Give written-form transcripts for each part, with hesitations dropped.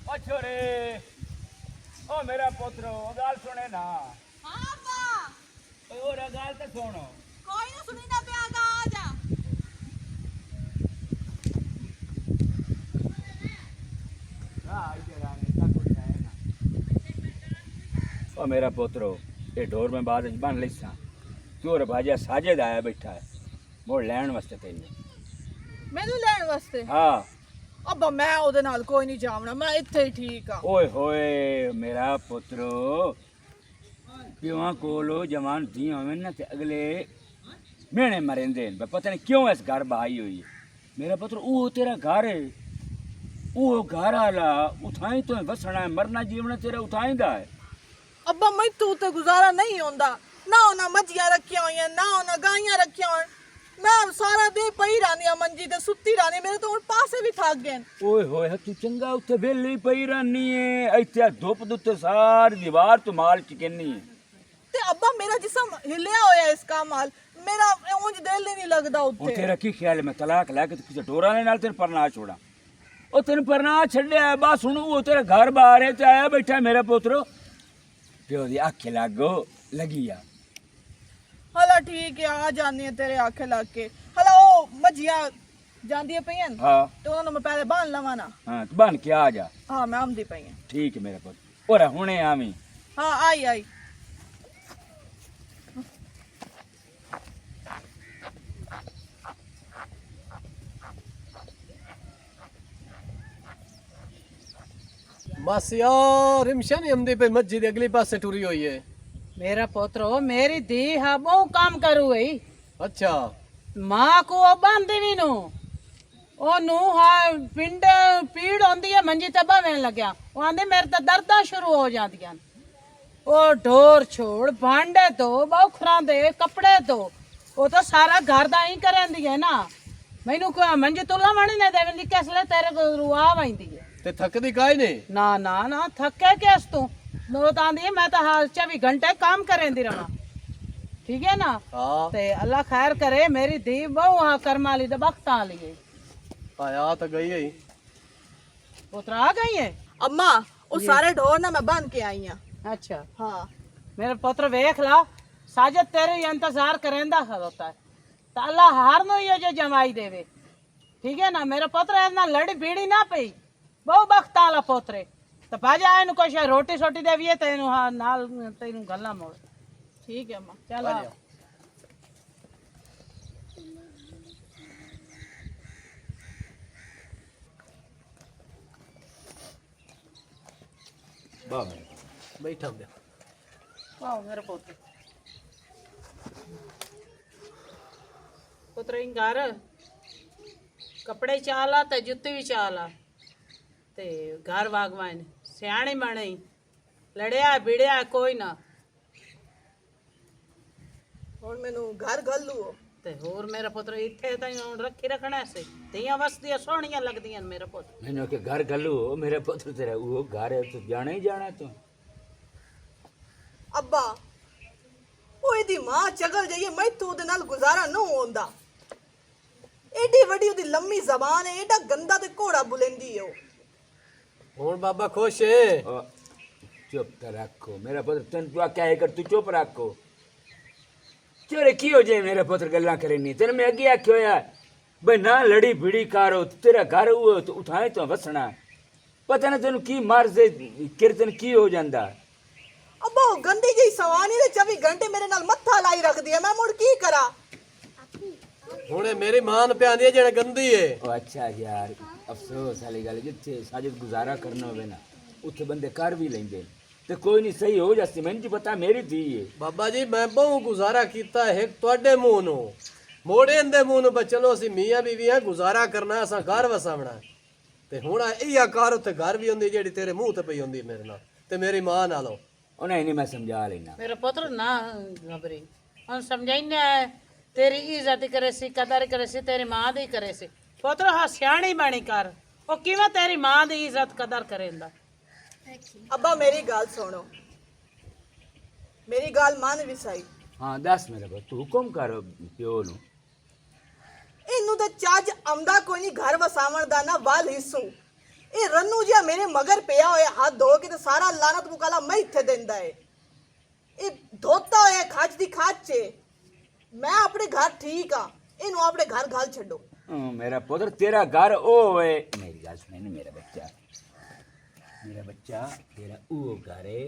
ओ छोरे ओ मेरा पुत्र गाल सुने ना। हाँ अब्बा। और गाल तो सुनो। कोई ना सुनी ना पे आगा आ जा। हाँ इधर आने का कुछ है ना। ओ मेरा पुत्र ये ढोर में बाद बन लिसा तू और भाजा साजिद आया बैठा है मोड़ लैन वास्ते तेन। मैनू लैन वास्ते? हाँ अब्बा मैं ओदे नाल कोई नहीं जावना, मैं इत्थे ही ठीक आ। ओए होए मेरा पुत्र प्यों कोलो जवान धी होवे ना ते अगले मेहने मरेंदे न पता नहीं क्यों इस घर बहाई हुई है। मेरा पुत्र वो तेरा घर है वो घर आला उठाई तो वसना है मरना जीवना तेरा उठाईंदा है। अब्बा मैं तू ते गुजारा नहीं होंदा ना, उन्हें मज्जियां रखियां हुई हैं ना उन्हें गाइयां रखियां हुई। मैं सारा दिन पई रहनी मंजी ते सुत्ती रहनी, मेरे तो हुण पासे भी थक गए। ओए होए तू चंगा उत्थे वेली पई रहनी है इत्थे धुप दुत्ते सारी दीवार तू माल चिकनी है। ते अब्बा मेरा जिस्म हिलिया होया इस काम नाल, मेरा ऊंज दिल ही नहीं लगदा ओ उत्थे। तेरा की ख्याल है मैं तलाक लेके किसी डोरा ने नाल तेरे परना छोड़ा ओ तेन परना छड्या है बस हुण वो तेरे घर बाहर है ते आया बैठा है मेरा पुत्र प्यो दी अख लागो लगी आ। हला ठीक है आ जानी है तेरे आखे लग के। हला ओ मज्जियां जांदी पई हैं हाँ तो उन्होंने मैं पहले बांध लवा ना। हाँ तू बन के आ जा। हाँ मैं आमदी पई हैं। ठीक है मेरा पुत्र और हुणे आवी। हाँ आई आई। बस यार रिमशा नहीं हमदी पे मस्जिद अगली पासे टुरी हुई है। मेरा पोतरो मेरी धी हा बहु काम करू गई अच्छा मां को बांधी भी नु ओ नु हा पिंड पीड़ होंदी है मंजी ते बहन लग्या ओ आंदे मेरे ते दर्दां शुरू हो जांदियां ओ ढोर छोड़ भांडे तो बहु खरांदे कपड़े तो ओ तो सारा घर दा ही करेंदी है ना। मैनू को मंजी तुला मणी ने देवेंदी कैसले तेरे को रुआ वैंदी है ते थकदी काई नहीं? ना ना ना थके कैस तू नो तांदी मैं तो हाल 24 घंटे काम करेंदी रहा ठीक है ना। हाँ ते अल्लाह खैर करे मेरी धी बहु हाँ करमाली दे वक्त आ ली आया तो गई है। पुत्र आ गई है। अम्मा वो सारे ढोर ना मैं बांध के आई हूं। अच्छा हाँ मेरे पुत्र वेख ला साजद तेरे ही इंतजार करेंदा होता है तो अल्लाह हार नो ये जो जमाई देवे ठीक है ना। मेरे पुत्र ऐसा लड़ी भीड़ी ना पई बहु वक्त आला पोतरे तो भाजा आए कुछ रोटी सोटी देवी है तेन हाँ नाल तेन गला मोड़ ठीक है अम्मा। चल आ। बैठा मैं आओ मेरे पुत्र पुत्र इन घर कपड़े चाला ते जुत्ती भी चाला ते घर बागवान सियाणी बणी लड़िया भिड़िया कोई ना हुण मैनू घर घल्लू ते होर मेरा पुत्र इत्थे ताई हुण रखी रखने से तियां वसदियां सोहणियां लगदियां मेरे पुत्र। मैंने के घर गलू मेरे पुत्र तेरा वो घर है तू जाना ही जाना तू। अब्बा ओ एदी मां चगल जाइए मैं तो ओदे नाल गुजारा न होंदा। एडी वडी ओदी लम्मी जबान है एडा गंदा ते घोड़ा बुलेंदी है हुन बाबा खुश है। ओ, चुप तो रखो मेरा पुत्र तेन तू क्या है कर तू चुप रखो चोरे की हो जाए मेरे पुत्र गल्ला करे नहीं तेरे में अगे आख्यो यार भाई ना लड़ी भिड़ी कारो तेरा घर हुआ तो उठाए तो वसना पता ना तेन की मार से कीर्तन की हो जाता। अब्बा ओ गंदी जी सवानी ने 24 घंटे मेरे नाल मत्था लाई रख दिया मैं मुड़ की करा। हुने मेरी मान पे आंदी है जेड़ा गंदी है। ओ अच्छा यार अफसोस वाली गल जिथे साजिद गुजारा करना होवे ना उथे बंदे कर भी लेंदे ते कोई नहीं सही हो जासी मैंने जी पता मेरी थी है। बाबा जी मैं बहु गुजारा कीता है तुहाडे मुंह नो मोड़े दे मुंह नो चलो असी मियां बीवी हैं गुजारा करना असा घर वसावना ते हुण इया कार उते घर भी हुंदी जेड़ी तेरे मुंह ते पई हुंदी मेरे नाल ते मेरी मां नालो उन्हें नहीं मैं समझा लेना मेरा पुत्र ना घबरी हम समझाइने तेरी इज्जत करे सी कदर करे सी तेरी मां दी करे सी पुत्र हाँ सियाणी बणी कर ओ किवें तेरी मां दी इज्जत कदर करेंदा। अब्बा मेरी गाल सुनो मेरी गाल मान भी सही। हाँ दस मेरे पुत्र तू हुक्म कर प्यो नु इनू तो चाज आमदा कोई नहीं घर वसावण दा ना वाल हिस्सू ਇਹ ਰੰਨੂ ਜਿਹਾ ਮੇਰੇ ਮਗਰ ਪਿਆ ਹੋਇਆ ਹੱਥ ਧੋ ਕੇ ਤੇ ਸਾਰਾ ਲਾਨਤ ਮੁਕਾਲਾ ਮੈਂ ਇੱਥੇ ਦਿੰਦਾ ਏ ਇਹ ਧੋਤਾ ਹੋਇਆ ਖੱਜ ਦੀ ਖੱਜ 'ਚ ਮੈਂ ਆਪਣੇ ਘਰ ਠੀਕ ਆ ਇਹਨੂੰ ਆਪਣੇ ਘਰ ਘਾਲ ਛੱਡੋ मेरा पुत्र तेरा घर ओ है मेरी गल सुने ना मेरा बच्चा तेरा वो घर है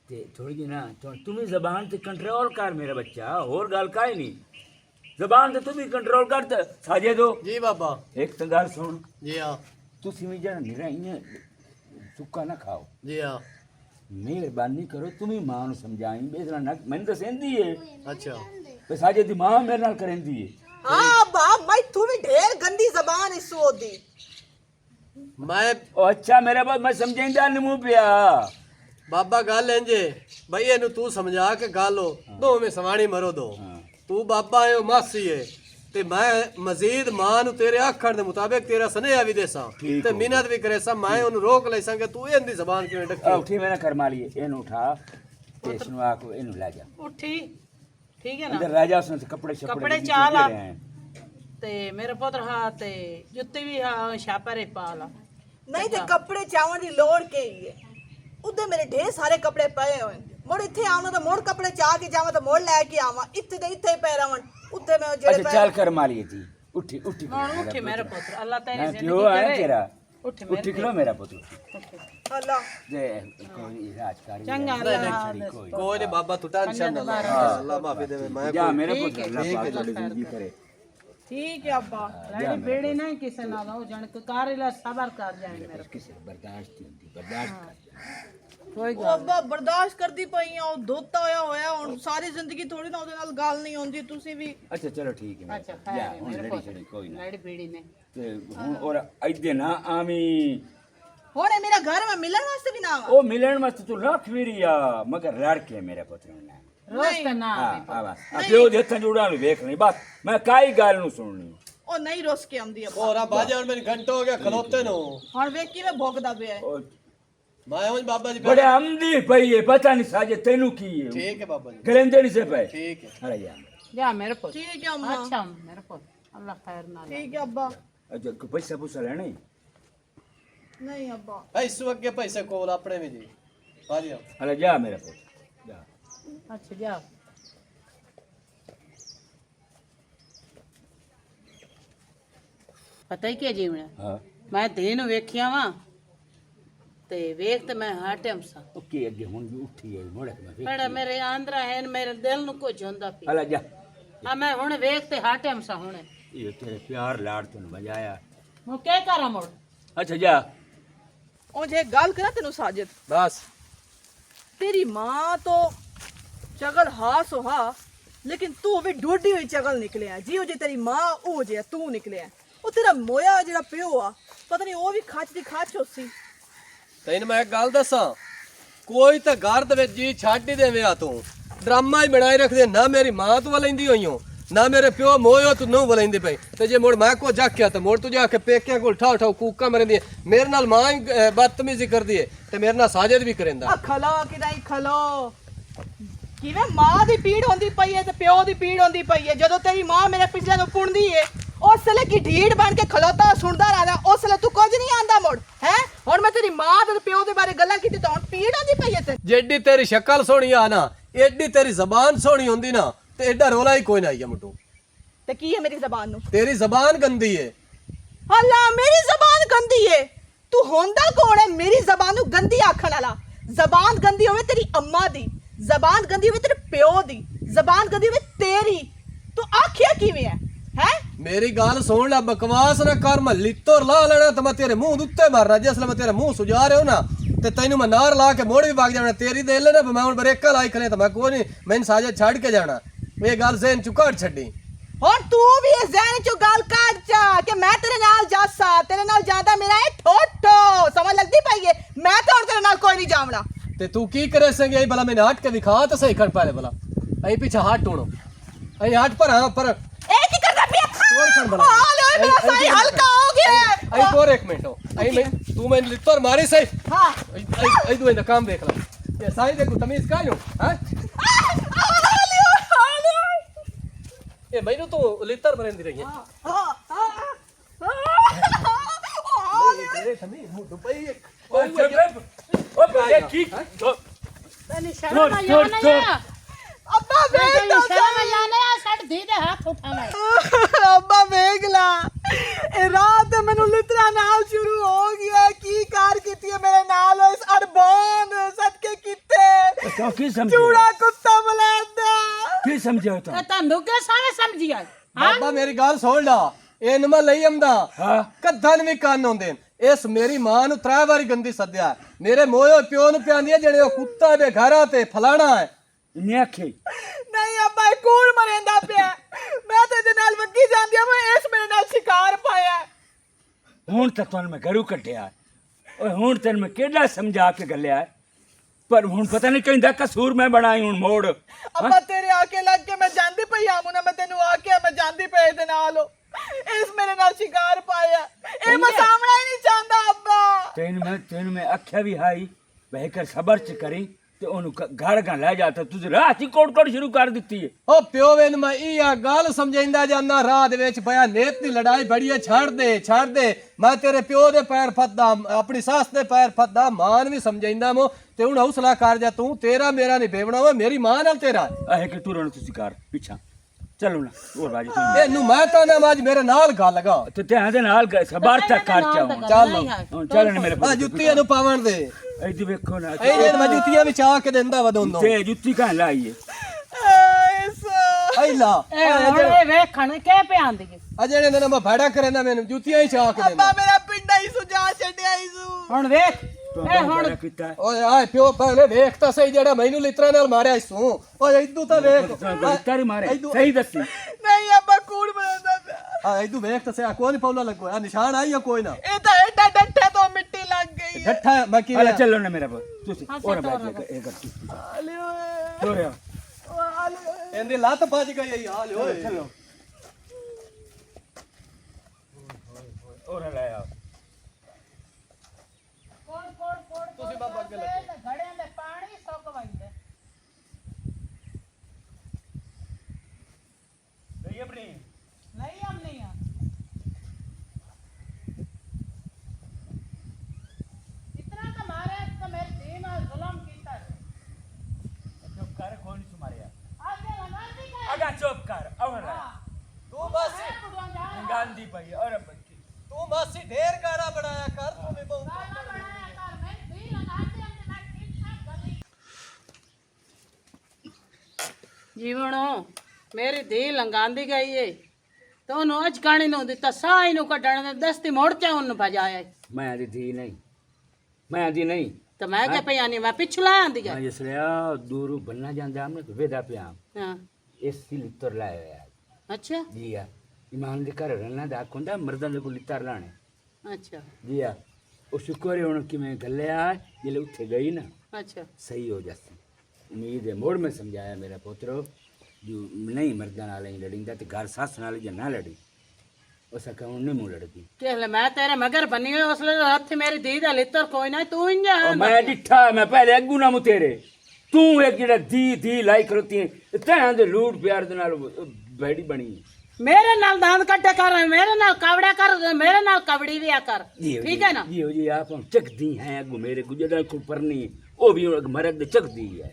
ते थोड़ी जी ना तू भी जबान ते कंट्रोल कर मेरा बच्चा और गल काई नहीं जबान ते तू भी कंट्रोल कर ते साजे दो जी बाबा एक तो गल सुन जी हाँ तुसी भी जरा निरा इने सुक्का ना खाओ जी हाँ मेहरबानी करो तुम ही मां नु समझाई बेसरा ना मैंने तो सेंदी है अच्छा ते साजे दी मां मेरे नाल करेंदी है हाँ बाप मैं तू भी ढेर गंदी जबान इस ओदी मैं ओ अच्छा मेरे बात मैं समझेंदा नहीं मुंह पिया बाबा गल इंजे भई एनु तू समझा के गल हो दो में सवाणी मरो दो तू बाबा है मासी है ते मैं मजीद मां नु तेरे आखण दे मुताबिक तेरा स्नेहा भी देसा ते मिन्नत भी करे सा मैं ओनु रोक लेसा कि तू एंदी जबान क्यों डकी उठी मैंने कर माली एनु उठा ते इसनु आको एनु ले जा ਉੱਠੀ ਠੀਕ ਹੈ ਨਾ अंदर राजा उसने कपड़े कपड़े चाल आ ते मेरे पुत्र हा ते जुत्ती भी हा छापरे पा ला नहीं ते कपड़े चावण दी लोड़ के ही है उदे मेरे ढेर सारे कपड़े पए होए मोड़ इथे आवां तो मोड़ कपड़े चा के जावां तो मोड़ लेके आवां इथे दे इथे पै रहवन उथे मैं जेड़े अच्छा चल कर माली थी उठी उठी ਹੁਣ ਉੱਠੀ ਮੇਰੇ ਪੁੱਤਰ ਅੱਲਾਹ ਤੇਰੀ क्यों ਜ਼ਿੰਦगी है करे तेरा ਉੱਠ उठी खलो मेरा पुत्र अल्लाह जे कोई राजकारी चंगा अल्लाह कोई नहीं बाबा तू टेंशन ना ले अल्लाह माफी देवे मैं जा मेरे पुत्र अल्लाह पाक तेरी जिंदगी करे ठीक है अब्बा लड़ी बेड़ी नहीं किसे ना हो जण कारिला सबर कर जाए मेरे किसी बर्दाश्त नहीं होती बर्दाश्त कर कोई ਉਹ ਅੱਬਾ ਬਰਦਾਸ਼ਤ ਕਰਦੀ ਪਈ ਆ ਉਹ ਧੋਤਾ ਹੋਇਆ ਹੁਣ ਸਾਰੀ ਜ਼ਿੰਦਗੀ ਥੋੜੀ ਨਾ ਉਹਦੇ ਨਾਲ ਗੱਲ ਨਹੀਂ ਹੁੰਦੀ ਤੁਸੀਂ ਵੀ अच्छा चलो ठीक है अच्छा जा खैर हुन मेरे लड़ी छड़ी पुत्र कोई ना लड़ी बेड़ी ने ते हुन और इदे ना आमी ਹੁਣ ਇਹ ਮੇਰਾ ਘਰ ਮੈਂ ਮਿਲਣ ਵਾਸਤੇ ਵੀ ਨਾ ਆਵਾਂ ओ मिलन मस्त तू रख वीरिया मगर लड़ के मेरे पुत्र ने रोज तो ना हां आ बस पियो दे हत्थां जुड़ा नु देख नहीं बस मैं काई गल नु सुननी ਉਹ ਨਹੀਂ ਰੁੱਸ ਕੇ ਆਉਂਦੀ ਅੱਬਾ और बाजे और मेरी घंटा हो गया खलोते नो ਹੁਣ ਵੇਖ ਕਿਵੇਂ ਭੋਗਦਾ ਪਿਆ ਹੈ ओ मैं हूं बाबा जी बड़े आमदी पई है पता नहीं साजे तेनू की है ठीक है बाबा जी करेंदे नहीं से पे ठीक है अरे यार जा मेरे पुत्र ਠੀਕ ਹੈ ਅੰਮਾ अच्छा मेरे पुत्र अल्लाह खैर ना ले। ਠੀਕ ਹੈ ਅੱਬਾ अच्छा कोई पैसा पूसा लेना ही ਨਹੀਂ ਅੱਬਾ भाई इस वक्त के पैसे कोल अपने में जी बाजी अरे जा मेरा पुत्र जा अच्छा जा पता ही क्या जीवना हां मैं दिन वेखिया वा ते वेख ते मैं हाटम सा ओके अगे हुन भी उठी है मोड़े में बड़ा मेरे आंद्रा है मेरे दिल नु कुछ होंदा पी अरे जा आ मैं हुन वेख ते हाटम सा हुन ये तेरे प्यार लाड़ तूने बजाया हूं के करा मोड़ अच्छा जा ਉਹ ਜੇ ਗੱਲ ਕਰਾਂ ਤੈਨੂੰ ਸਾਜਦ बस तेरी माँ तो चगल हा सो हा लेकिन तू भी डोडी हुई चगल निकले है जियो जे तेरी माँ ओ जे तू निकले है ਉਹ तेरा मोया जेड़ा प्यो आ पता नहीं ਉਹ ਵੀ ਖੱਚ ਦੀ ਖੱਚ ਹੋਸੀ ਤੈਨੂੰ ਮੈਂ ਇੱਕ ਗੱਲ ਦੱਸਾਂ ਕੋਈ ਤਾਂ ਘਰ ਦੇ ਵਿੱਚ ਜੀ ਛੱਡ ਹੀ ਦੇਵੇਂ ਆ ਤੂੰ ਡਰਾਮਾ ਹੀ ਬਣਾਈ ਰੱਖਦੇ ਨਾ ਮੇਰੀ ਮਾਂ ਤੂੰ ਵਲੈਂਦੀ ਹੋਈਓ ਨਾ ਮੇਰੇ ਪਿਓ ਮੋਇਓ ਤੂੰ ਨੂੰ ਵਲੈਂਦੀ ਪਈ ਤੇ ਜੇ ਮੁੜ ਮੈਂ ਕੋ ਜਾਕਿਆ ਤੇ ਮੁੜ ਤੂੰ ਜਾ ਕੇ ਪੇਕਿਆਂ ਕੋਲ ਠਾਉ ਠਾਉ ਕੂਕਾ ਮਰਦੀ ਹੈ ਮੇਰੇ ਨਾਲ ਮਾਂ ਹੀ ਬਦਤਮੀਜ਼ੀ ਕਰਦੀ ਹੈ ਤੇ ਮੇਰੇ ਨਾਲ ਸਾਜਦ ਵੀ ਕਰੇਂਦਾ ਆ ਖਲੋ ਕਿਦਾਈ ਖਲੋ ਕਿਵੇਂ ਮਾਂ ਦੀ ਪੀੜ ਹੁੰਦੀ ਪਈ ਹੈ ਤੇ ਪਿਓ ਦੀ ਪੀੜ ਹੁੰਦੀ ਪਈ ਹੈ ਜਦੋਂ ਤੇਰੀ ਮਾਂ ਮੇਰੇ ਪਿਛਲੇ ਨੂੰ ਪੁੰਦੀ ਹੈ ਉਸ ਵੇਲੇ ਕੀ ਢੀੜ ਬਣ ਕੇ ਖਲੋਤਾ ਸੁਣਦਾ ਰਹਿੰਦਾ ਉਸ ਵੇਲੇ ਤੂੰ ਕੁਝ ਨਹੀਂ ਆਂਦਾ ਮੁੜ ਹੈ ਹੁਣ ਮੈਂ ਤੇਰੀ ਮਾਂ ਤੇ ਪਿਓ ਦੇ ਬਾਰੇ ਗੱਲਾਂ ਕੀਤੀ ਤਾਂ ਹੁਣ ਪੀੜ ਹੁੰਦੀ ਪਈ ਹੈ ਤੇ जेडी तेरी शक्ल सोहनी आ ना एडी तेरी जबान सोहनी होंदी ना ते एडा रोला ही कोई ना आई मुटू ਤੇ ਕੀ ਹੈ ਮੇਰੀ ਜ਼ਬਾਨ ਨੂੰ तेरी जबान गंदी है ਅੱਲਾ ਮੇਰੀ ਜ਼ਬਾਨ ਗੰਦੀ ਏ ਤੂੰ ਹੁੰਦਾ ਕੌਣ ਹੈ ਮੇਰੀ ਜ਼ਬਾਨ ਨੂੰ ਗੰਦੀ ਆਖਣ ਵਾਲਾ ਜ਼ਬਾਨ ਗੰਦੀ ਹੋਵੇ ਤੇਰੀ ਅੰਮਾ ਦੀ ਜ਼ਬਾਨ ਗੰਦੀ ਹੋਵੇ ਤੇਰੇ ਪਿਓ ਦੀ ਜ਼ਬਾਨ ਗੰਦੀ ਹੋਵੇ ਤੇਰੀ ਤੂੰ ਆਖਿਆ ਕਿਵੇਂ ਹੈ ਹੈ मेरी गाल सुन ले बकवास ना कर मैं लित्तोर ला लेना तो मैं तेरे मुंह उत्ते मारना जिसले मैं तेरे मुंह सुजा रहे हो ना ते तैनू मैं नार ला के मोड़ भी भाग जाना तेरी दे लेना मैं हुन ब्रेका लाई खले तो मैं कोई नहीं मैंने साजे छड़ के जाना ये गल ज़हन चु काट छड्डी ਹੁਣ ਤੂੰ ਵੀ ਇਹ ਜ਼ਹਿਨ ਚੋਂ ਗੱਲ ਕੱਢ ਚਾ ਕਿ ਮੈਂ ਤੇਰੇ ਨਾਲ ਜਾਸਾ ਤੇਰੇ ਨਾਲ ਜਾਂਦਾ ਮੇਰਾ ਇਹ ਠੋਠੋ ਸਮਝ ਲੱਗਦੀ ਪਈ ਏ ਮੈਂ ਤਾਂ ਹੁਣ ਤੇਰੇ ਨਾਲ ਕੋਈ ਨਹੀਂ ਜਾਵਣਾ ते तू की करे संगे आई भला मैंने हट के दिखा तो सही कर पाले भला आई पीछे हाथ टूणो आई हाथ पर हां पर ਇਹ ਕੀ ਕਰਦਾ ਪਿਆ तोड़ कर भला ਹਾਲ ਓਏ ਮੇਰਾ ਸਾਈ ਹਲਕਾ ਹੋ ਗਿਆ आई तोड़ एक मिनट हो आई मैं तू मैंने लित्तोर मारी सही ਹਾਂ आई तू इंदा काम देख ला ये साई देखो तमीज का नो हां ए मैनू तो लित्तर मरेंदी रही है ਹਾਂ ਤੇਰੇ ਥਮੀ ਮੂੰਹ ਦੁਪਈ ਓ ਬੱਲੇ ਕੀ ਤੈਨੂੰ ਸ਼ਰਮ ਆ ਜਾਣਾ ਅੱਬਾ ਵੇਖ ਤੈਨੂੰ ਤਾਂ ਸ਼ਰਮ ਆ ਜਾਣਾ ਛੱਡ ਦੀ ਦੇ ਹੱਥ ਉਠਾਵੇਂ ਅੱਬਾ ਵੇਖ ਲਾ ਇਹ ਰਾਤ ਮੈਨੂੰ ਲਿਤਰਾ ਨਾਲ ਸ਼ੁਰੂ ਹੋ ਗਿਆ ਕੀ ਕਾਰ ਕੀਤੀ ਹੈ ਮੇਰੇ ਨਾਲ ਇਸ ਅਰਬਾਨ ਸਦਕੇ ਕੀਤੇ ਤਾਂ ਕੀ ਸਮਝਿਆ ਚੂੜਾ ਕੁੱਤਾ ਬੁਲਾਉਂਦਾ ਕੀ ਸਮਝਿਆ ਤਾਂ ਇਹ ਤੁਹਾਨੂੰ ਕਿ ਸਾਵੇਂ ਸਮਝੀ ਆ ਬਾਬਾ ਮੇਰੀ ਗੱਲ ਸੁਣ ਲਾ ਇਹ ਨਮਾ ਲਈ ਆਂਦਾ ਹਾਂ ਕੱਧਨ ਵੀ ਕੰਨ ਹੁੰਦੇ ਨੇ। ਇਸ ਮੇਰੀ ਮਾਂ ਨੂੰ 3 ਵਾਰੀ ਗੰਦੀ ਸੱਦਿਆ ਮੇਰੇ ਮੋਏ ਪਿਓ ਨੂੰ ਪਿਆਂਦੀ ਹੈ ਜਿਹੜੇ ਉਹ ਕੁੱਤਾ ਦੇ ਘਰਾਂ ਤੇ ਫਲਾਣਾ ਹੈ ਨੇ ਆਖੇ ਨਹੀਂ ਅੱਬਾ ਇਹ ਕੌਣ ਮਰੇਂਦਾ ਪਿਆ ਮੈਂ ਤੇ ਇਹਦੇ ਨਾਲ ਵੱਗੀ ਜਾਂਦੀ ਆ ਮੈਂ ਇਸ ਮੇਰੇ ਨਾਲ ਸ਼ਿਕਾਰ ਪਾਇਆ ਹੁਣ ਤਾਂ ਤੁਹਾਨੂੰ ਮੈਂ ਘਰੋਂ ਕੱਢਿਆ ਓਏ ਹੁਣ ਤੈਨੂੰ ਮੈਂ ਕਿਹੜਾ ਸਮਝਾ ਕੇ ਗੱਲਿਆ ਪਰ ਹੁਣ ਪਤਾ ਨਹੀਂ ਕਹਿੰਦਾ ਕਸੂਰ ਮੈਂ ਬਣਾਈ ਹੁਣ ਮੋੜ ਅੱਬਾ ਤੇਰੇ ਆ ਕੇ ਲੱਗ ਕੇ ਮੈਂ ਜਾਂਦੀ ਪਈ ਆਮੁਨਾ ਮੈਂ ਤੈਨੂੰ ਆ ਕੇ ਮੈਂ ਜਾਂਦੀ ਪਈ ਇਹਦੇ ਨਾਲ ਇਸ ਮੇਰੇ ਨਾਲ ਸ਼ਿਕਾਰ ਪਾਇਆ ਇਹ ਮੈਂ ਸਾਹਮਣਾ ਹੀ ਨਹੀਂ ਚਾਹੁੰਦਾ ਅੱਬਾ ਤੈਨੂੰ ਮੈਂ ਆਖਿਆ ਵੀ ਹਾਈ ਬਹਿ ਕਰ ਸਬਰ ਚ ਕਰੀ ਤੇ ਉਹਨੂੰ ਘਰ ਘਾ ਲੈ ਜਾ ਤਾ ਤੁਸੀਂ ਰਾਤ ਹੀ ਕੋੜ ਸ਼ੁਰੂ ਕਰ ਦਿੱਤੀ ਹੈ ਉਹ ਪਿਓ ਵੇਨ ਮੈਂ ਇਹ ਆ ਗੱਲ ਸਮਝਾਈਂਦਾ ਜਾਂਦਾ ਰਾਹ ਦੇ ਵਿੱਚ ਪਿਆ ਨੇਤ ਦੀ ਲੜਾਈ ਬੜੀ ਹੈ ਛੱਡ ਦੇ ਮੈਂ ਤੇਰੇ ਪਿਓ ਦੇ ਪੈਰ ਫੱਦਾ ਆਪਣੀ ਸੱਸ ਦੇ ਪੈਰ ਫੱਦਾ ਮਾਂ ਨੂੰ ਵੀ ਸਮਝਾਈਂਦਾ ਮੋ ਤੇ ਹੁਣ ਹੌਸਲਾ ਕਰ ਜਾ ਤੂੰ ਤੇਰਾ ਮੇਰਾ ਨਹੀਂ ਬੇਵਣਾ ਵਾ ਮੇਰੀ ਮਾਂ ਨਾਲ ਤੇਰਾ ਆਹ ਕਿ ਟੁਰਨ ਤੁਸੀਂ ਕਰ ਪਿੱਛਾ ਚਲੋ ਨਾ ਹੋਰ ਬਾਜੀ ਤੂੰ ਇਹਨੂੰ ਮੈਂ ਤਾਂ ਨਾ ਮਾਜ ਮੇਰੇ ਨਾਲ ਗੱਲ ਲਗਾ ਤੇ ਧਿਆਨ ਦੇ ਨਾਲ ਸਬਰ ਤੱਕ ਕਰ ਚਾਉਂ ਚੱਲ ਹੁਣ ਚੱਲ ਨੇ ਮੇਰੇ ਆ ਜੁੱਤੀਆਂ ਨੂੰ ਪਾਵਣ ਦੇ ਇੱਥੇ ਵੇਖੋ ਨਾ ਇਹ ਮੈਂ ਜੁੱਤੀਆਂ ਵਿੱਚ ਆ ਕੇ ਦਿੰਦਾ ਵਾ ਦੋਨੋਂ ਤੇ ਜੁੱਤੀ ਕਹਾਂ ਲਾਈਏ ਆਈ ਲਾ ਹੁਣ ਇਹ ਵੇਖਣ ਕੇ ਪਿਆਂਦੀ ਆ ਜਿਹੜੇ ਨੇ ਮੈਂ ਭਾੜਾ ਕਰੇਂਦਾ ਮੈਨੂੰ ਜੁੱਤੀਆਂ ਹੀ ਚਾ ਕੇ ਅੱਬਾ ਦਿੰਦਾ ਮੇਰਾ ਪਿੰਡਾ ਹੀ ਸੁਜਾ ਛੱਡਿਆ ਇਸੂ ਹੁਣ ਵੇਖ ਇਹ ਹੁਣ ਕੀਤਾ ਓਏ ਆਏ ਪਿਓ ਪਹਿਲੇ ਵੇਖ ਤਾਂ ਸਹੀ ਜਿਹੜਾ ਮੈਨੂੰ ਲਿਤਰਾ ਨਾਲ ਮਾਰਿਆ ਇਸੂ ਓਏ ਇਦੂ ਤਾਂ ਵੇਖ ਤਾਰੀ ਮਾਰੇ ਸਹੀ ਦੱਸੀ ਨਹੀਂ ਅੱਬਾ ਕੂੜ ਬਣਾਉਂਦਾ ਪਿਆ ਆ ਇਦੂ ਵੇਖ ਤਾਂ ਸਹੀ ਕੋਈ ਨਹੀਂ ਪੌਲਾ ਲੱਗੋ ਆ ਨਿਸ਼ਾਨ ਆਈ ਆ ਕੋਈ ਨਾ ਇਹ ਤਾਂ ਐਡਾ ਡੱਠੇ ਤੋਂ ਮਿੱਟੀ ਲੱਗ ਗਈ ਹੈ ਠੱਠਾ ਮੈਂ ਕੀ ਅਲਾ ਚੱਲੋ ਨਾ ਮੇਰਾ ਤੁਸੀਂ ਹੋਰ ਬਾਜੀ ਇਹ ਕਰ ਆਲੇ ਓਏ ਹੋਰ ਆਲੇ ਓਏ ਇਹਦੀ ਲੱਤ ਭੱਜ ਗਈ ਹਾਲ ਓਏ ਚਲੋ ਹੋਰ ਲੈ ਆ ਤੁਸੀਂ ਬਾਬਾ ਅੱਗੇ ਲੱਗੋ ਘੜਿਆਂ ਦੇ ਪਾਣੀ ਸੁੱਕ ਵੰਦੇ ਨਹੀਂ ਆਪਣੀ ਨਹੀਂ ਆਮਨੀ ਆ इतना का मारे तो मेरे दी ਨਾਲ ਜ਼ੁਲਮ ਕੀਤਾ ਚੁੱਪ ਕਰ ਕੋਈ ਨਹੀਂ ਸੁਮਾਰਿਆ ਆਗੇ ਲਗਾ ਦੀ ਕਰ ਅਗਾ ਚੁੱਪ ਕਰ ਔਰ ਲੈ ਤੂੰ ਬਸ ਗਾਂਦੀ ਪਈ ਔਰ ਬੱਚੀ ਤੂੰ ਮਾਸੀ ਢੇਰ ਗਾਣਾ ਬਣਾਇਆ ਕਰ ਤੂੰ ਵੀ ਬਹੁਤ ਗਾਣਾ ਬਣਾਇਆ ਕਰ ਮੈਂ ਦੀ ਲਗਾਤੇ ਅੰਦਰ ਮੈਂ ਠੀਕ ठाक ਗਲੀ ਜੀਵਣੋ ਮੇਰੀ ਧੀ ਲੰਗਾਂਦੀ ਗਈ ਏ ਤੇ ਉਹਨੂੰ ਅੱਜ ਕਾਣੀ ਨੂੰ ਦਿੱਤਾ ਸਾਹ ਇਹਨੂੰ ਕੱਢਣ ਦੇ ਦਸਤੀ ਮੋੜ ਚਾ ਉਹਨੂੰ ਭਜਾਇਆ ਮੈਂ ਦੀ ਧੀ ਨਹੀਂ ਮੈਂ ਦੀ ਨਹੀਂ ਤੇ ਮੈਂ ਕਿਹਾ ਪਿਆ ਨਹੀਂ ਮੈਂ ਪਿਛਲਾ ਆਂਦੀ ਮੈਂ ਗਿਆ ਜਿਸ ਲਿਆ ਦੂਰੋਂ ਬੰਨਾ ਜਾਂਦਾ ਹਮਨੇ ਵੇਦਾ ਪਿਆ ਹਾਂ ਇਸ ਦੀ ਲਿੱਤਰ ਲਾਇਆ ਹੋਇਆ ਅੱਛਾ ਜੀ ਆ ਇਮਾਨ ਦੇ ਘਰ ਰਹਿਣਾ ਦਾ ਹੁੰਦਾ ਮਰਦਾਂ ਦੇ ਕੋਲ ਲਿੱਤਰ ਲਾਣੇ ਅੱਛਾ ਜੀ ਆ ਉਹ ਸ਼ੁਕਰ ਹੈ ਹੁਣ ਕਿਵੇਂ ਗੱਲਿਆ ਜਿਹੜੇ ਉੱਥੇ ਗਈ ਨਾ ਅੱਛਾ सही हो जाती उम्मीद है मोड़ में समझाया मेरा पुत्र जो नहीं मर्दा नाल ही लड़ींदा ते घर सस नाल जे ना लड़ी उस कहूं नहीं मुंह लड़दी ਕਿ ਮੈਂ ਤੇਰੇ ਮਗਰ ਬੰਨੀ ਹੋਈ ਉਸ ਵੇਲੇ ਹੱਥ ਮੇਰੀ ਧੀ ਦਾ ਲਿੱਤਰ ਕੋਈ ਨਾ ਤੂੰ ਇੰਜਾ और मैं डिठा मैं पहले अगू ना मुतेरे तू एक जेड़ा धी लाई खड़ोती है तैं दे लूट प्यार दे नाल बैड़ी बनी ਮੇਰੇ ਨਾਲ ਦਾੰਦ ਕੱਟੇ ਕਰ ਮੇਰੇ ਨਾਲ ਕਵੜਾ ਕਰ ਮੇਰੇ ਨਾਲ ਕਵੜੀ ਵੀ ਆ ਕਰ ਠੀਕ ਹੈ ਨਾ जी आप हम चकदी हैं अगू मेरे गुजरा को परनी ओ भी मरद दे चकदी है